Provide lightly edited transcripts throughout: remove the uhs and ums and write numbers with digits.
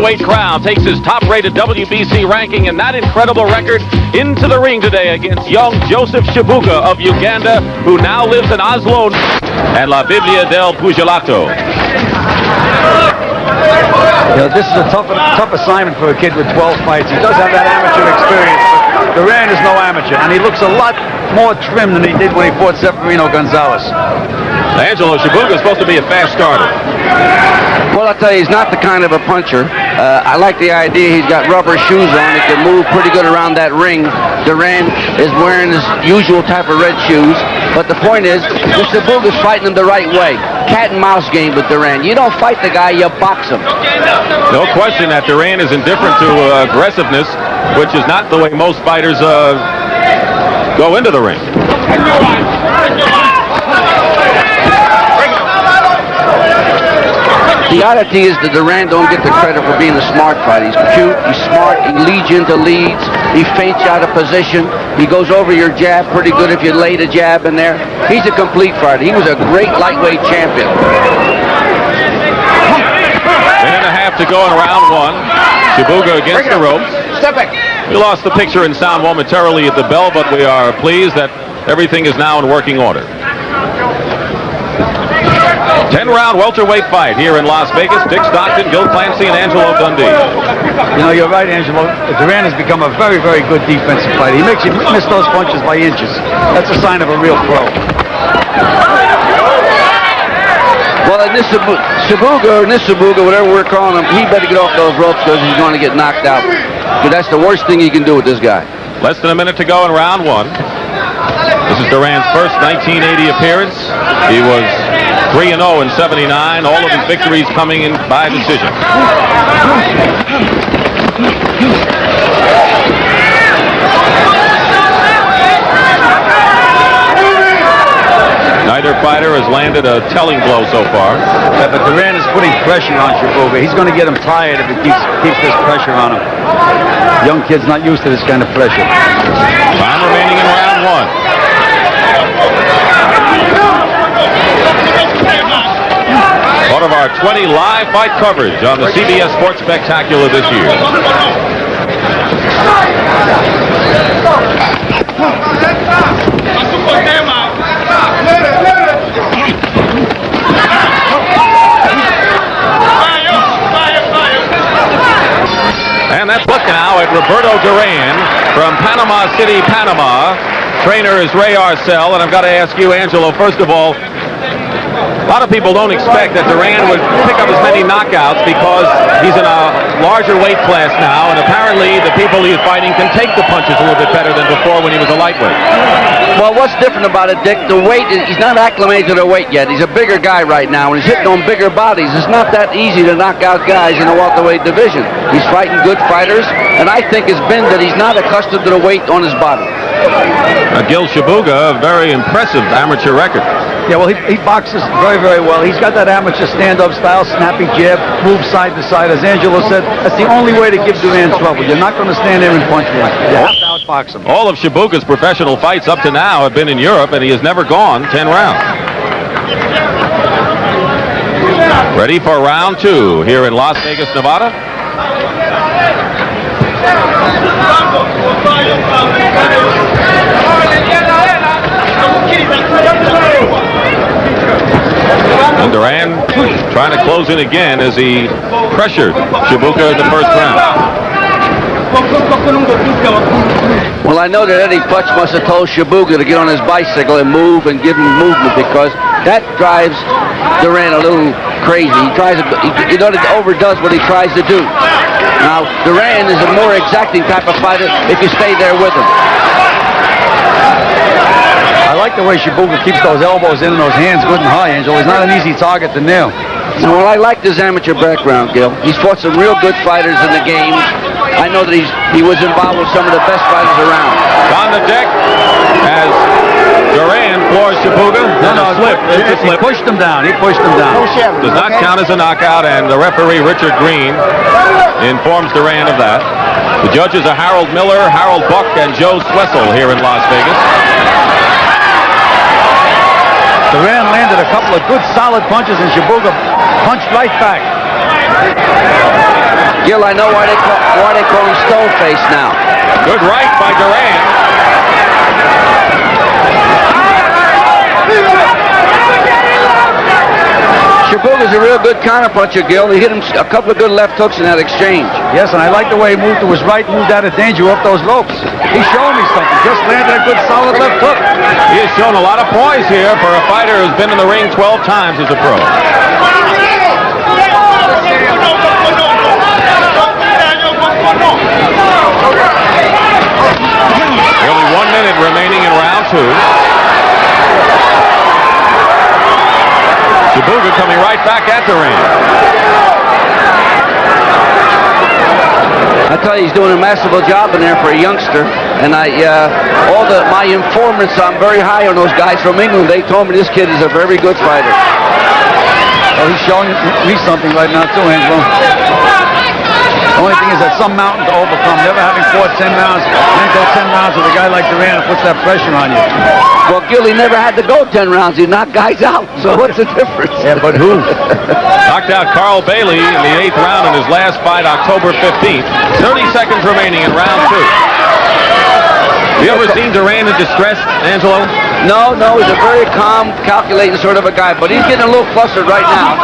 welterweight crown, takes his top-rated WBC ranking and that incredible record into the ring today against young Joszef Shabuga of Uganda, who now lives in Oslo and La Biblia del Pugilato. You know, this is a tough assignment for a kid with 12 fights. He does have that amateur experience, but Duran is no amateur, and he looks a lot more trim than he did when he fought Severino Gonzalez. Angelo, Shabuga is supposed to be a fast starter. Well, I'll tell you, he's not the kind of a puncher. I like the idea he's got rubber shoes on. He can move pretty good around that ring. Duran is wearing his usual type of red shoes. But the point is, Nsubuga's fighting him the right way. Cat and mouse game with Duran. You don't fight the guy, you box him. No question that Duran is indifferent to aggressiveness, which is not the way most fighters go into the ring. The oddity is that Duran don't get the credit for being a smart fighter. He's cute, he's smart, he leads you into leads, he feints you out of position, he goes over your jab pretty good if you lay the jab in there. He's a complete fighter. He was a great lightweight champion. Minute and a half to go in round one. Shabuga against the ropes. Step back. We lost the picture and sound momentarily at the bell, but we are pleased that everything is now in working order. 10-round welterweight fight here in Las Vegas. Dick Stockton, Gil Clancy, and Angelo Dundee. You know, you're right, Angelo. Duran has become a very, very good defensive fighter. He makes you miss those punches by inches. That's a sign of a real pro. Well, Nsubuga, whatever we're calling him, he better get off those ropes because he's going to get knocked out. Because that's the worst thing you can do with this guy. Less than a minute to go in round one. This is Duran's first 1980 appearance. He was 3-0 in '79. All of his victories coming in by decision. Neither fighter has landed a telling blow so far. Yeah, but Duran is putting pressure on Shabuga. He's going to get him tired if he keeps this pressure on him. Young kid's not used to this kind of pressure. Time remaining in round one. Part of our 20 live fight coverage on the CBS Sports Spectacular this year. And let's look now at Roberto Duran from Panama City, Panama. Trainer is Ray Arcel, and I've got to ask you, Angelo, first of all, a lot of people don't expect that Duran would pick up as many knockouts because he's in a larger weight class now, and apparently the people he's fighting can take the punches a little bit better than before when he was a lightweight. Well, what's different about it, Dick? The weight, he's not acclimated to the weight yet. He's a bigger guy right now, and he's hitting on bigger bodies. It's not that easy to knock out guys in the welterweight division. He's fighting good fighters, and I think it's been that he's not accustomed to the weight on his body. Gil Shabuga, a very impressive amateur record. Yeah, well, he boxes very, very well. He's got that amateur stand-up style, snappy jab, move side to side. As Angelo said, that's the only way to give Duran trouble. You're not going to stand there and punch him. You have to outbox him. All of Shabuga's professional fights up to now have been in Europe, and he has never gone 10 rounds. Ready for round two here in Las Vegas, Nevada. And Duran trying to close in again as he pressured Shabuga in the first round. Well, I know that Eddie Futch must have told Shabuga to get on his bicycle and move and give him movement because that drives Duran a little crazy. He tries to, he overdoes what he tries to do. Now, Duran is a more exacting type of fighter if you stay there with him. I like the way Shabuga keeps those elbows in and those hands good and high, Angelo. He's not an easy target to nail. Well, I like his amateur background, Gil. He's fought some real good fighters in the game. I know that he was involved with some of the best fighters around. On the deck as Duran floors Shabuga. No, slip. It's a slip. He pushed him down. Does not count as a knockout, and the referee, Richard Green, informs Duran of that. The judges are Harold Miller, Harold Buck, and Joe Swessel here in Las Vegas. Duran landed a couple of good, solid punches, and Shabuga punched right back. Gil, I know why they call him Stoneface now. Good right by Duran. Shabuga's a real good counterpuncher, Gil. He hit him a couple of good left hooks in that exchange. Yes, and I like the way he moved to his right, moved out of danger up those ropes. He's showing me something. Just landed a good solid left hook. He has shown a lot of poise here for a fighter who's been in the ring 12 times as a pro. Nearly 1 minute remaining in round 2. Shabuga coming right back at Duran. I tell you, he's doing a masterful job in there for a youngster. And my informants, I'm very high on those guys from England. They told me this kid is a very good fighter. Well, he's showing me something right now too, Angelo. The only thing is that some mountain to overcome. Never having fought 10 rounds, then go 10 rounds with a guy like Duran and puts that pressure on you. Well, Gil, he never had to go 10 rounds. He knocked guys out. So what's the difference? Yeah, but who? Knocked out Carl Bailey in the 8th round in his last fight, October 15th. 30 seconds remaining in round 2. You ever seen Duran in distress, Angelo? No, he's a very calm, calculating sort of a guy, but he's getting a little flustered right now.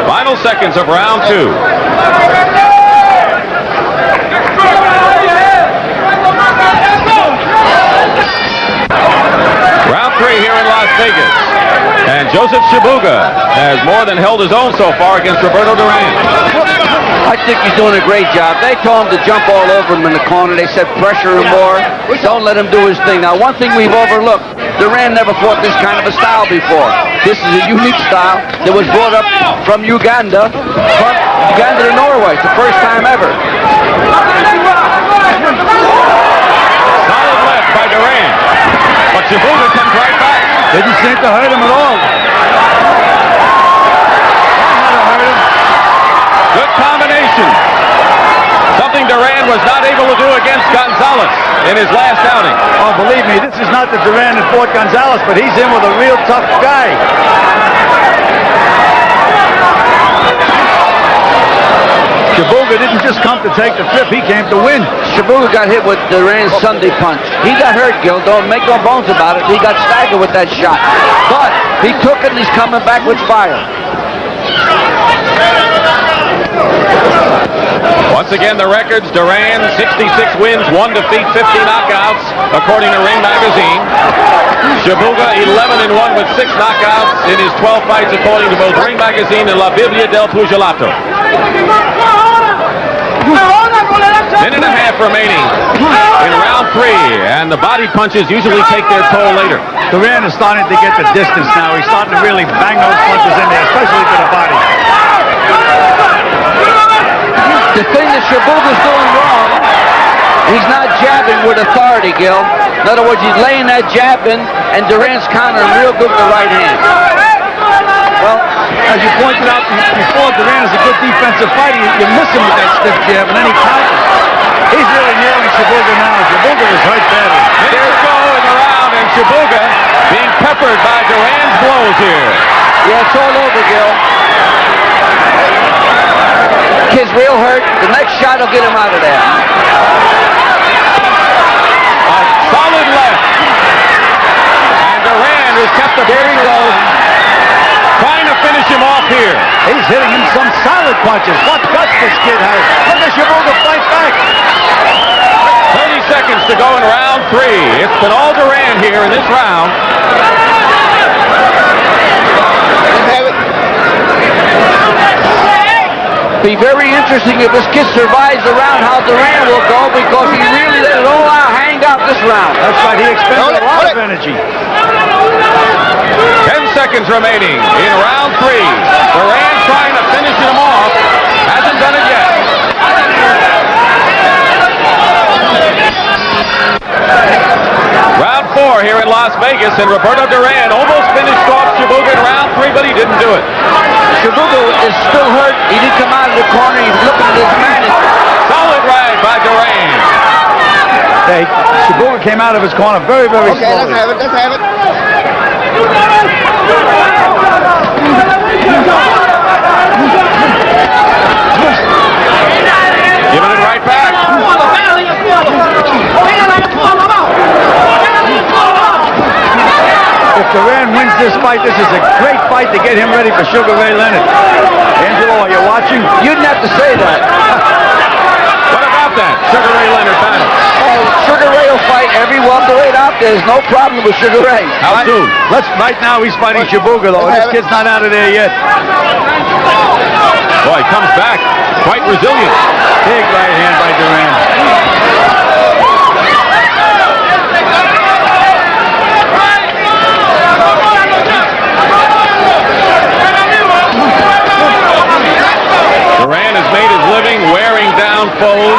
Final seconds of round 2. Round 3 here in Las Vegas. And Joszef Shabuga has more than held his own so far against Roberto Duran. I think he's doing a great job. They told him to jump all over him in the corner. They said pressure him more. Don't let him do his thing. Now, one thing we've overlooked, Duran never fought this kind of a style before. This is a unique style that was brought up from Uganda to Norway. It's the first time ever. Solid left by Duran. But Shabuga comes right back. Didn't seem to hurt him at all. Good combination. Something Duran was not able to do against Gonzalez in his last outing. Oh, believe me, this is not the Duran that fought Gonzalez, but he's in with a real tough guy. Shabuga didn't just come to take the fifth, he came to win. Shabuga got hit with Duran's Sunday punch. He got hurt, Gil. Don't make no bones about it. He got staggered with that shot. But he took it and he's coming back with fire. Once again, the records: Duran, 66 wins, 1 defeat, 50 knockouts, according to Ring Magazine. Shabuga, 11-1 with 6 knockouts in his 12 fights, according to both Ring Magazine and La Biblia del Pugilato. Minute and a half remaining in round 3, and the body punches usually take their toll later. Duran is starting to get the distance now. He's starting to really bang those punches in there, especially to the body. The thing that Shabuga's doing wrong, he's not jabbing with authority, Gil. In other words, he's laying that jab in, and Duran's countering real good with the right hand. Well, as you pointed out before, Duran is a good defensive fighter. You miss him with that stiff jab, and then he counters. He's really nailing Shabuga now. Shabuga was hurt badly. Minutes to go in the round, and Shabuga being peppered by Duran's blows here. Yeah, it's all over, Gil. Kid's real hurt. The next shot will get him out of there. A solid left. And Duran, who's kept the bearing low, trying to finish him off here. He's hitting him some solid punches. What guts this kid has. Look at Shabuga fight back. 30 seconds to go in round 3. It's been all Duran here in this round. Be very interesting if this kid survives the round, how Duran will go, because he really let it all out, hang out this round. That's right, he expended a lot of energy. 10 seconds remaining in round 3. Duran trying to finish him off. Hasn't done it yet. Round 4 here in Las Vegas, and Roberto Duran almost finished off Shabuga in round 3, but he didn't do it. Shabuga is still hurt. He didn't come out of the corner. He's looking at his manager. Solid right by Duran. Shabuga came out of his corner very, very slowly. Let's have it. Let's have it. Giving it right back. If Duran wins this fight, this is a great fight to get him ready for Sugar Ray Leonard. Angelo, are you watching? You didn't have to say that. What about that? Sugar Ray Leonard battle. Oh, Sugar Ray will fight every welterweight out there. There's no problem with Sugar Ray. How soon? Right now he's fighting Shabuga, though. This kid's not out of there yet. Boy, he comes back. Quite resilient. Big right hand by Duran. Duran has made his living wearing down foes,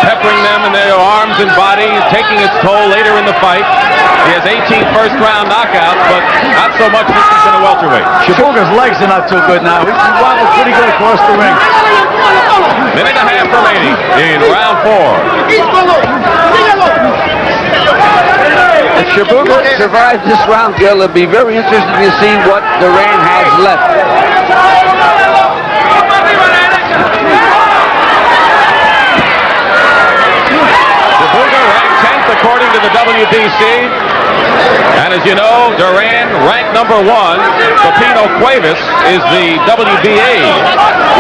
peppering them in their arms and body, taking its toll later in the fight. He has 18 first-round knockouts, but not so much distance in a welterweight. Shabuga's legs are not too good now. He wobbles pretty good across the ring. Minute and a half remaining in round 4. If Shabuga survives this round, Gil, it'll be very interesting to see what Duran has left. Shabuga ranked 10th according to the WBC. And as you know, Duran ranked number 1. Pepino Cuevas is the WBA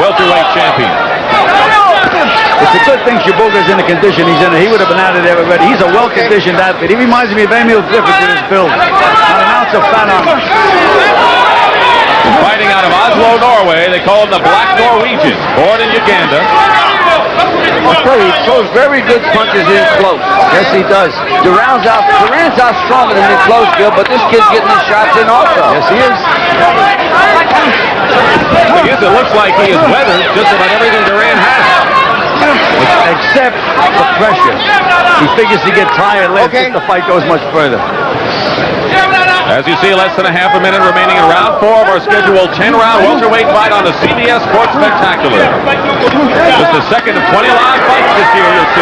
welterweight champion. It's a good thing Shabuga's in the condition he's in. He would have been out of there already. He's a well-conditioned athlete. He reminds me of Emil Griffith with his build. Not an ounce of fat on him. Fighting out of Oslo, Norway. They call him the Black Norwegian. Born in Uganda. I'll tell you, he throws very good punches in close. Yes, he does. Duran's out stronger than in close, Gil, but this kid's getting his shots in also. Yes, he is. I guess it looks like he has weathered just about everything Duran has. Except the pressure. He figures to get tired later if the fight goes much further. As you see, less than a half a minute remaining in round 4 of our scheduled 10-round welterweight fight on the CBS Sports Spectacular. Just the second of 20 live fights this year you'll see